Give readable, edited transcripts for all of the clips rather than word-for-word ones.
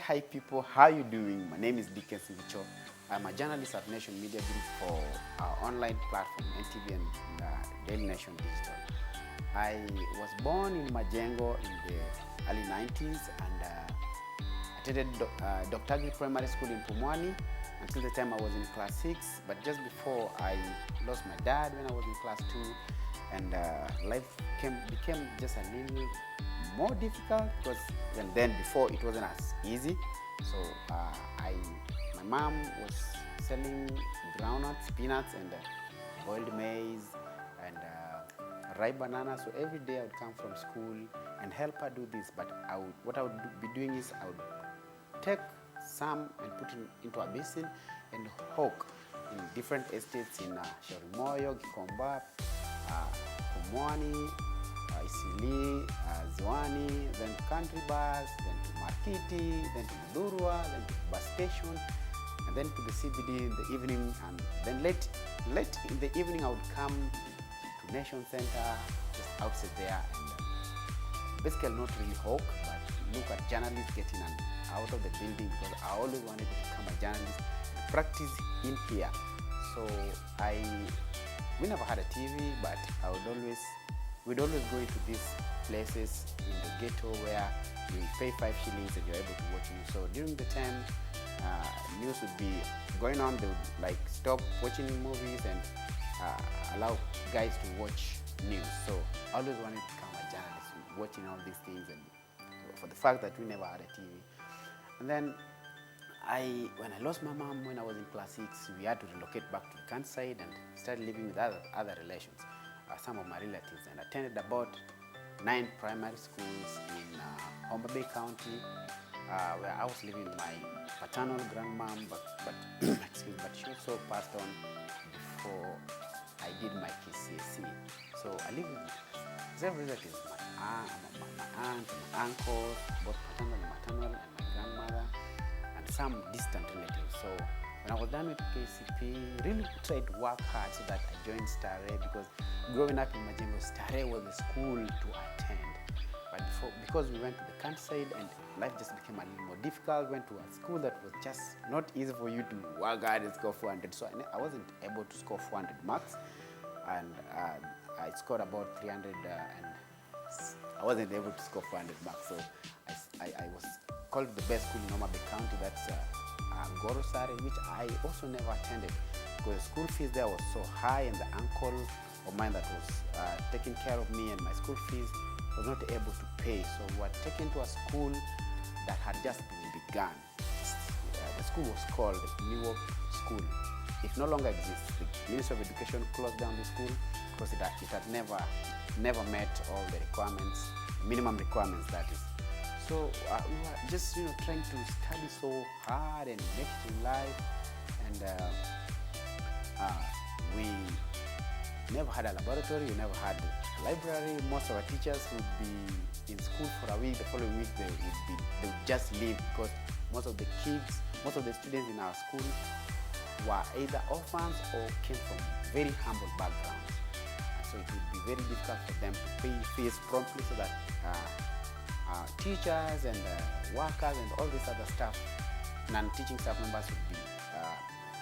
Hi people, how you doing? My name is Dickens Ngichu. I'm a journalist at Nation Media Group for our online platform, NTV and Daily Nation Digital. I was born in Majengo in the early 90s and attended Dr. Agri Primary School in Pumwani until the time I was in class 6. But just before, I lost my dad when I was in class 2, and life became just a little more difficult because then before it wasn't as easy. So my mom was selling groundnuts, peanuts, and boiled maize and ripe bananas. So every day I would come from school and help her do this. But what I would be doing is I would take some and put it into a basin and hawk in different estates in Shorimoyo, Gikomba, Pumwani, Isili, Ziwani, then country bus, then to Markiti, then to Mudurwa, then to bus station, and then to the CBD in the evening. And then late in the evening, I would come to Nation Center, just outside there, and basically not really hawk, but look at journalists getting out of the building, because I always wanted to become a journalist and practice in here. So we never had a TV, but we'd always go into these places in the ghetto where you pay 5 shillings and you're able to watch news. So during the time news would be going on, they would like stop watching movies and allow guys to watch news. So I always wanted to become a journalist, watching all these things, and for the fact that we never had a TV. And then when I lost my mom when I was in class 6, we had to relocate back to the countryside and started living with other relations, some of my relatives, and attended about 9 primary schools in Homa Bay County, where I was living with my paternal grandmom, but she also passed on before I did my KCSE. So I lived with several relatives, my aunt, my uncle, both paternal and maternal, and my grandmother, and some distant relatives. So when I was done with KCP, really tried to work hard so that I joined Stare, because growing up in Majengo, Stare was the school to attend. But because we went to the countryside and life just became a little more difficult, went to a school that was just not easy for you to work hard and score 400. So I wasn't able to score 400 marks, and I scored about 300 and I wasn't able to score 400 marks. So I was called the best school in Homa Bay County, that's Gorosare, which I also never attended because the school fees there was so high, and the uncle of mine that was taking care of me and my school fees was not able to pay. So we were taken to a school that had just been begun. The school was called Newark School. It no longer exists. The Ministry of Education closed down the school because it had never met all the requirements, minimum requirements that is. So we were just trying to study so hard and make it in life, and we never had a laboratory, we never had a library. Most of our teachers would be in school for a week. The following week they would just leave, because most of the students in our school were either orphans or came from very humble backgrounds. So it would be very difficult for them to pay fees promptly, so that teachers and workers and all this other stuff, non-teaching staff members, would be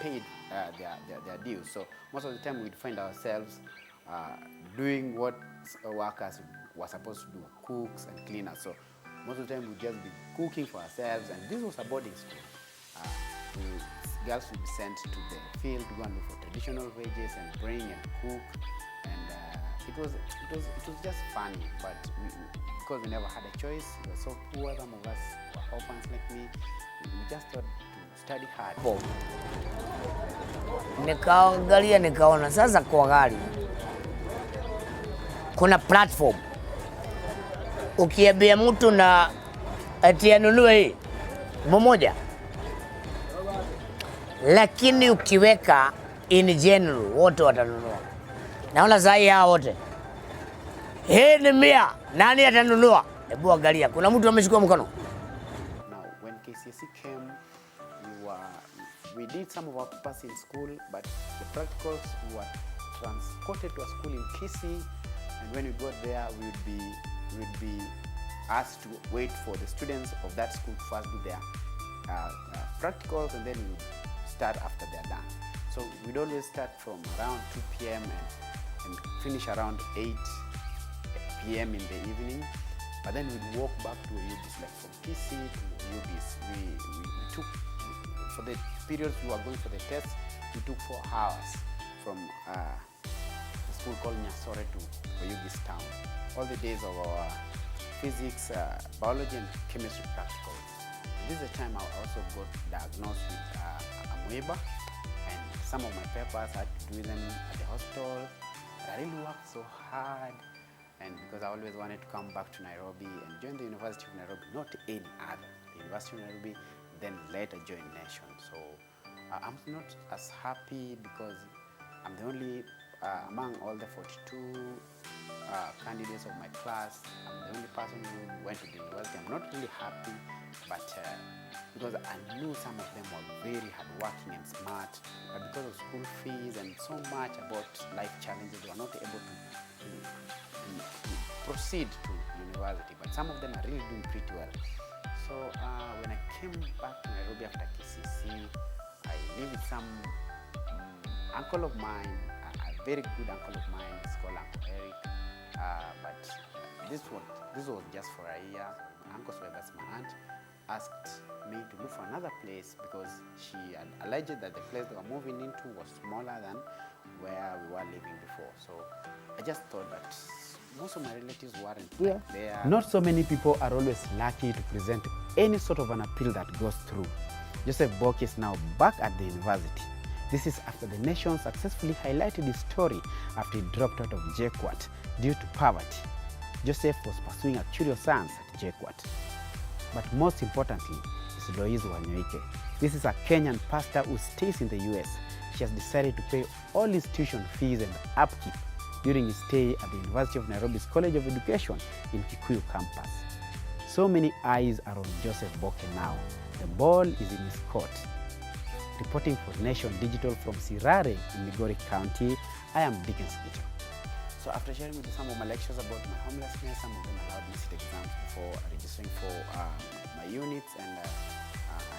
paid their dues. So most of the time we'd find ourselves doing what workers were supposed to do, cooks and cleaners. So most of the time we'd just be cooking for ourselves, and this was a boarding school. Girls would be sent to the field to go and look for traditional veggies and bring and cook, and it was just funny. But because we never had a choice, we were so poor, some of us were orphans like me, we just thought to study hard. Nikaangalia nikaona sasa kwa gari kuna platform, ukiambia mtu na ati anunue hii mmoja, lakini ukiweka in general wote watanunua. Naona zai hao wote, hii ni 100, nani atanunua? Hebu angalia, kuna mtu ameshika mkono. Now when KCSE came, we did some of our papers in school, but the practicals were transported to a school in Kisii, and when we got there, we would be asked to wait for the students of that school to first do their practicals, and then we would start after they're done. So we'd always start from around 2 p.m. and finish around 8 p.m. in the evening. But then we'd walk back to UBIS, like from PC to UBIS. We took, for the periods we were going for the tests, we took 4 hours from the school called Nyasore to UBIS town. All the days of our physics, biology and chemistry practical. This is the time I also got diagnosed with amoeba, and some of my papers I had to do them at the hospital. But I really worked so hard, and because I always wanted to come back to Nairobi and join the University of Nairobi, not any other, the University of Nairobi, then later join Nation. So I'm not as happy because I'm the only, among all the 42 candidates of my class, I'm the only person who went to the university. I'm not really happy, but because I knew some of them were very hardworking and smart, but because of school fees and so much about life challenges, they were not able to proceed to university. But some of them are really doing pretty well. So when I came back to Nairobi after KCC, I lived with some uncle of mine, a very good uncle of mine. He's called Uncle Eric. But this was just for a year. My uncle, so that's my aunt, asked me to look for another place because she had alleged that the place they were moving into was smaller than where we were living before. So I just thought that most of my relatives weren't there. Not so many people are always lucky to present any sort of an appeal that goes through. Joseph Boke is now back at the university. This is after the Nation successfully highlighted his story after he dropped out of JKUAT due to poverty. Joseph was pursuing a curious science at JKUAT. But most importantly is Loise Wanyoike. This is a Kenyan pastor who stays in the US. She has decided to pay all his tuition fees and upkeep during his stay at the University of Nairobi's College of Education in Kikuyu campus. So many eyes are on Joseph Boke now. The ball is in his court. Reporting for Nation Digital from Sirare in Migori County, I am Dickens Ngichu. So after sharing with you some of my lectures about my homelessness, some of them allowed me to sit exams before registering for my units, and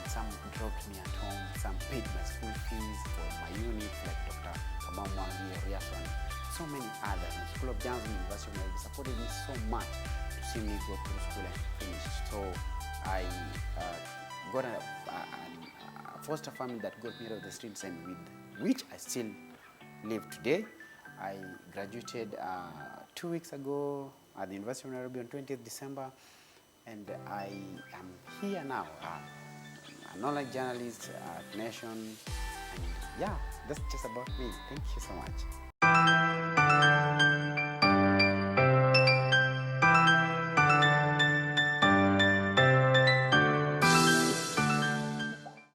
some dropped me at home, some paid my school fees for my units, like Dr. Kamamwangi, Riason, so many others. The School of Journalism, University of Nairobi supported me so much to see me go through school and finish. So I got a foster family that got me out of the streets, and with which I still live today. I graduated 2 weeks ago at the University of Nairobi on 20th December, and I am here now, an online journalist at Nation, and yeah, that's just about me. Thank you so much.